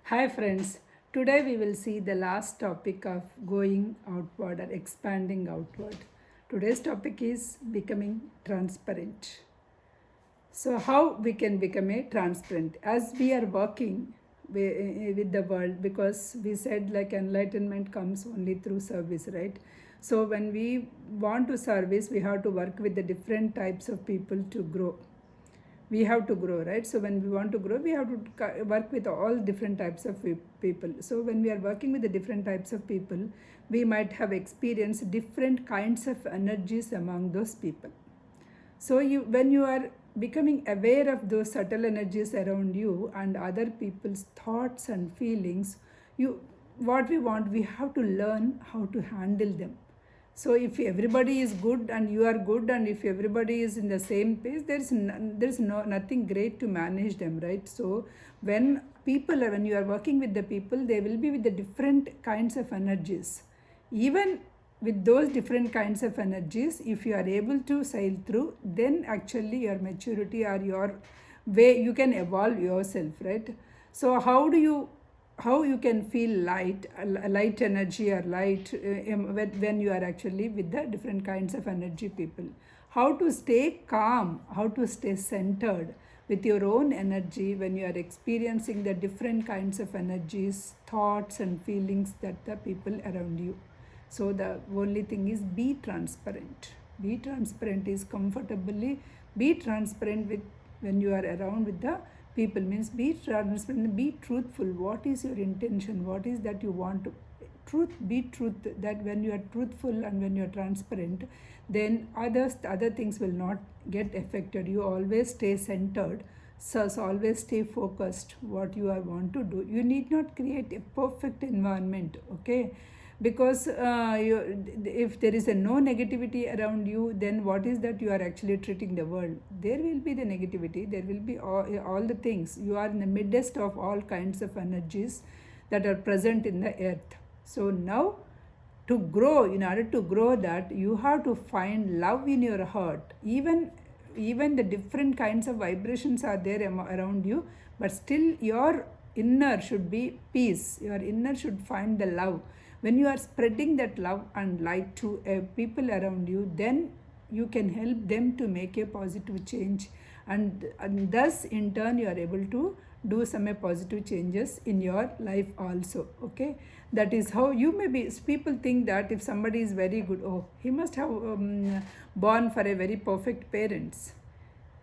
Hi friends, today we will see the last topic of going outward or expanding outward. Today's topic is becoming transparent. So, how we can become a transparent? As we are working with the world, because we said like enlightenment comes only through service, right? So, when we want to service, we have to work with the different types of people to grow. We have to grow, right? So when we want to grow, we have to work with all different types of people. So when we are working with the different types of people, we might have experienced different kinds of energies among those people. So when you are becoming aware of those subtle energies around you and other people's thoughts and feelings, you what we want, we have to learn how to handle them. So if everybody is good and you are good, and if everybody is in the same pace, there's nothing great to manage them, right? So when you are working with the people, they will be with the different kinds of energies. Even with those different kinds of energies, if you are able to sail through, then actually your maturity or your way, you can evolve yourself, right? So how you can feel light energy or light when you are actually with the different kinds of energy people. How to stay calm, how to stay centered with your own energy when you are experiencing the different kinds of energies, thoughts and feelings that the people around you. So the only thing is be transparent. Be transparent is comfortably be transparent with when you are around with the people, means be transparent, be truthful. What is your intention? What is that you want to be truth, that when you are truthful and when you are transparent, then other things will not get affected. You always stay centered. So always stay focused what you are want to do. You need not create a perfect environment, okay? Because if there is a no negativity around you, then what is that you are actually treating the world? There will be the negativity, there will be all the things. You are in the midst of all kinds of energies that are present in the earth. So now, to grow, in order to grow that, you have to find love in your heart. Even the different kinds of vibrations are there around you, but still your inner should be peace. Your inner should find the love. When you are spreading that love and light to people around you, then you can help them to make a positive change, and thus in turn you are able to do some positive changes in your life also, okay? That is how you may be. People think that if somebody is very good, oh, he must have born for a very perfect parents.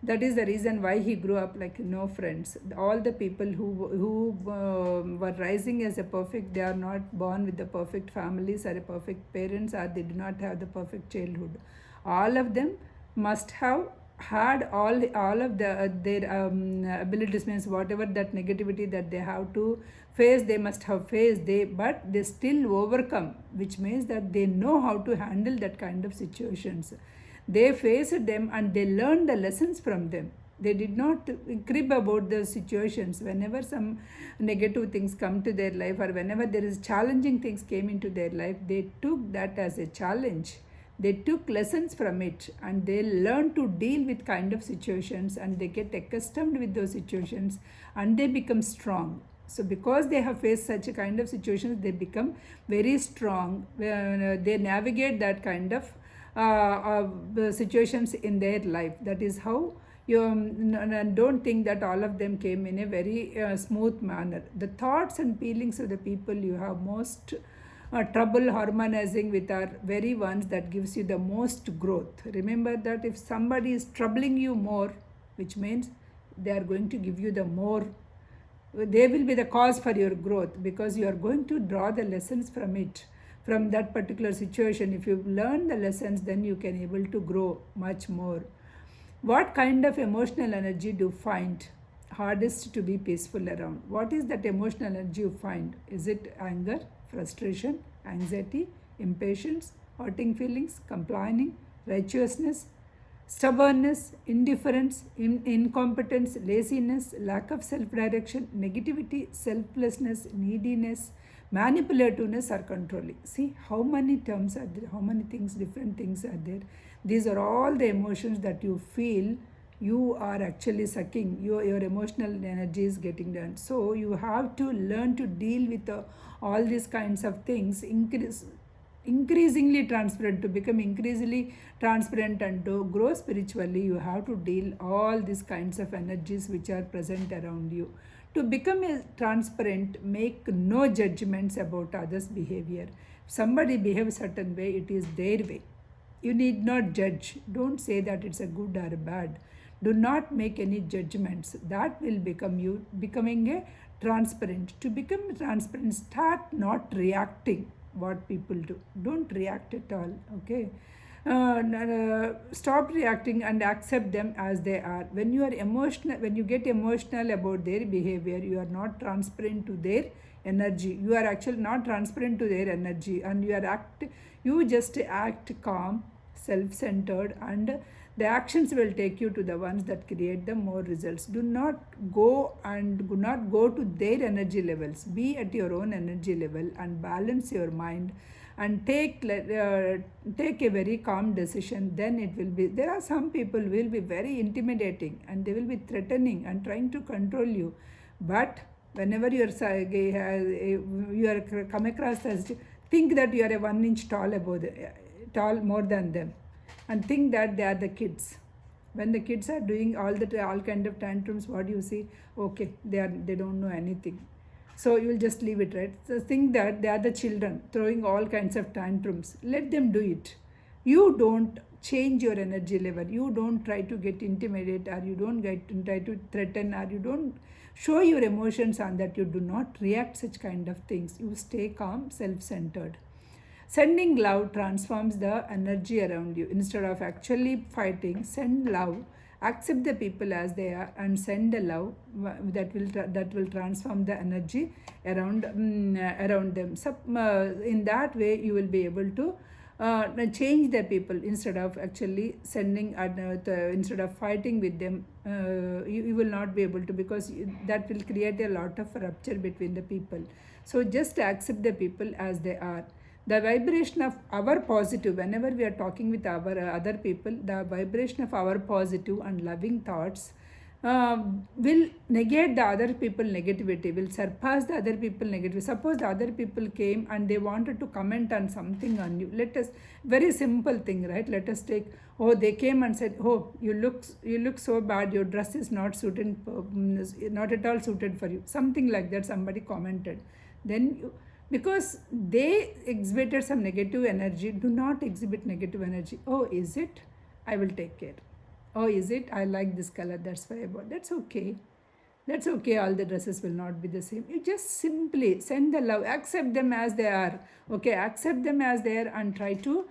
That is the reason why he grew up like no friends. All the people who were rising as a perfect, they are not born with the perfect families or a perfect parents, or they do not have the perfect childhood. All of them must have had all of their abilities, means whatever that negativity that they have to face, they must have faced. But they still overcome, which means that they know how to handle that kind of situations. They faced them and they learned the lessons from them. They did not crib about the situations. Whenever some negative things come to their life, or whenever there is challenging things came into their life, they took that as a challenge. They took lessons from it and they learn to deal with kind of situations, and they get accustomed with those situations and they become strong. So because they have faced such a kind of situations, they become very strong. They navigate that kind of situations in their life. That is how you don't think that all of them came in a very smooth manner. The thoughts and feelings of the people you have most trouble harmonizing with are very ones that gives you the most growth. Remember that if somebody is troubling you more, which means they are going to give you the more, they will be the cause for your growth, because you are going to draw the lessons from it, from that particular situation. If you learn the lessons, then you can able to grow much more. What kind of emotional energy do you find hardest to be peaceful around? What is that emotional energy you find? Is it anger, frustration, anxiety, impatience, hurting feelings, complaining, righteousness, stubbornness, indifference, incompetence, laziness, lack of self direction, negativity, selflessness, neediness, manipulativeness, or controlling? See how many terms are there, how many things, different things are there. These are all the emotions that you feel you are actually sucking, your emotional energy is getting done. So you have to learn to deal with all these kinds of things, increasingly transparent, to become increasingly transparent and to grow spiritually. You have to deal all these kinds of energies which are present around you. To become a transparent, make no judgments about others behavior. If somebody behaves certain way, it is their way. You need not judge. Don't say that it's a good or a bad. Do not make any judgments. That will become you becoming a transparent. To become transparent, start not reacting what people do. Don't react at all. Okay. Stop reacting and accept them as they are. When you are emotional, when you get emotional about their behavior, you are not transparent to their energy. You are actually not transparent to their energy, and you just act calm, self-centered, and the actions will take you to the ones that create the more results. Do not go to their energy levels. Be at your own energy level and balance your mind and take a very calm decision. Then it will be, there are some people will be very intimidating and they will be threatening and trying to control you. But whenever you are come across as, think that you are a 1 inch tall more than them, and think that they are the kids. When the kids are doing all kind of tantrums, what do you see? Okay, they don't know anything, so you will just leave it, right? So think that they are the children throwing all kinds of tantrums. Let them do it. You don't change your energy level. You don't try to get intimidated, or you don't try to threaten, or you don't show your emotions on that. You do not react such kind of things. You stay calm, self-centered. Sending love transforms the energy around you. Instead of actually fighting, send love. Accept the people as they are and send the love that will transform the energy around them. So, in that way, you will be able to change the people. Instead of actually instead of fighting with them, you will not be able to, because that will create a lot of rupture between the people. So just accept the people as they are. The vibration of our positive, whenever we are talking with our other people, the vibration of our positive and loving thoughts will negate the other people negativity, will surpass the other people negativity. Suppose the other people came and they wanted to comment on something on you. Let us, very simple thing, right? Let us take, oh, they came and said, oh, you look so bad, your dress is not suited, not at all suited for you, something like that. Somebody commented, then you, because they exhibited some negative energy, do not exhibit negative energy. Oh, is it? I will take care. Oh, is it? I like this color, that's why I bought. That's okay. That's okay. All the dresses will not be the same. You just simply send the love, accept them as they are. Okay, accept them as they are and try to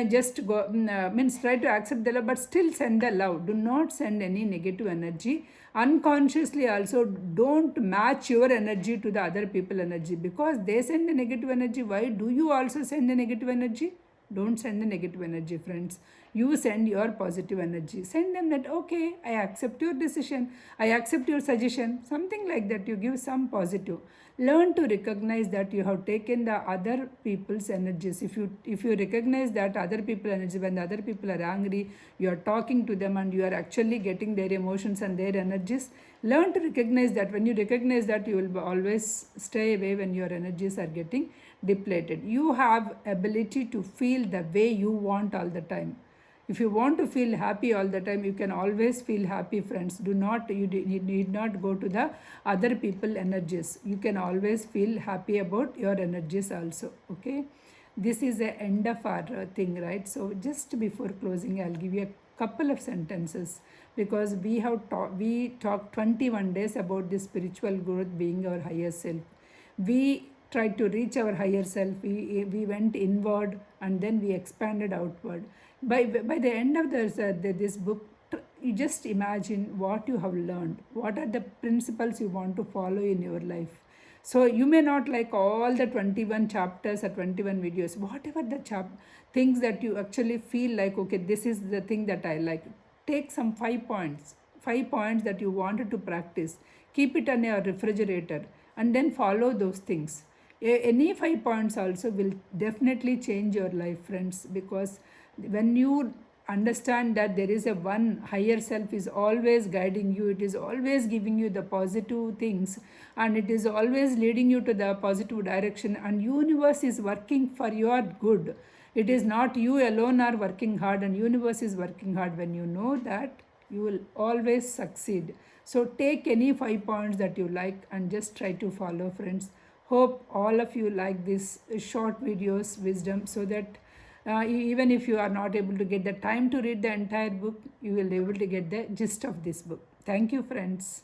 just go, means try to accept the love, but still send the love. Do not send any negative energy. Unconsciously also don't match your energy to the other people energy, because they send a negative energy. Why do you also send a negative energy? Don't send the negative energy, friends. You send your positive energy. Send them that, okay, I accept your decision, I accept your suggestion, something like that. You give some positive. Learn to recognize that you have taken the other people's energies. If you recognize that other people energy, when the other people are angry, you are talking to them and you are actually getting their emotions and their energies. Learn to recognize that. When you recognize that, you will always stay away when your energies are getting depleted. You have ability to feel the way you want all the time. If you want to feel happy all the time, you can always feel happy, friends. You need not go to the other people energies. You can always feel happy about your energies also. Okay, this is the end of our thing, right? So just before closing, I'll give you a couple of sentences, because we talked 21 days about this spiritual growth being our higher self. We tried to reach our higher self. We went inward and then we expanded outward. By the end of this book, you just imagine what you have learned, what are the principles you want to follow in your life. So you may not like all the 21 chapters or 21 videos, whatever the things that you actually feel like, okay, this is the thing that I like. Take some 5 points that you wanted to practice, keep it on your refrigerator, and then follow those things. Any 5 points also will definitely change your life, friends, because when you understand that there is a one higher self is always guiding you, it is always giving you the positive things, and it is always leading you to the positive direction, and universe is working for your good. It is not you alone are working hard, and universe is working hard. When you know that, you will always succeed. So take any 5 points that you like and just try to follow, friends. Hope all of you like this short videos wisdom, so that even if you are not able to get the time to read the entire book, you will be able to get the gist of this book. Thank you, friends.